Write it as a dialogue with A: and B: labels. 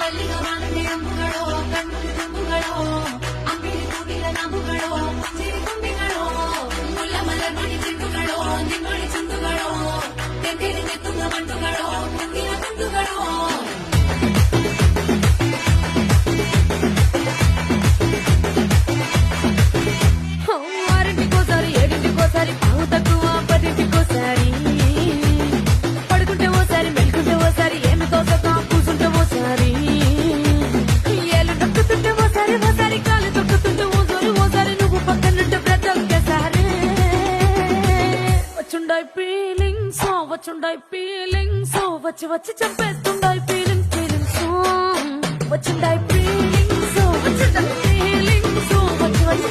A: ಕಲ್ಲಿಗ ಮಾನವೇ ಅಂಬುಗಳೋ ಕಣ್ಣು ತುಂಬುಗಳೋ ಅಂಬಿಳಿ ಕೂಡಿಲ ನಂಬುಗಳೋ ಸಿರಿ ತುಂಬಿಗಳೋ ಮುಲ್ಲ ಮಲರ್ಮಣಿ ಚೆಂಡುಗಳೋ ನಿಮ್ಮಳಿ ಚಂದುಗಳೋ ತೆಂದಿರಿ ನೆತ್ತುಂಗ ಮಂಟುಗಳೋ ಮುಂದಿನ ತುಂಡುಗಳೋ ఆరింటికోసారి ఏడింటికోసారి పావు తక్కువ పదింటికోసారి పడుకుంటే ఓసారి మెలుకుంటే ఓసారి ఏమి తోసక కూసుంటే ఓసారి ఏళ్ళు నొక్కుతుంటే ఓసారి ఓసారి కాలు తొక్కుతుంటే ఓసారి ఓసారి నువ్వు పక్కనుంటే ప్రతి ఒక్కసారి వచ్చుండాయి ఫీలింగ్స్ వచ్చి వచ్చి చంపేస్తుండాయి ఫీలింగ్స్ వచ్చిండాయి ఫీలింగ్స్ వచ్చి వచ్చి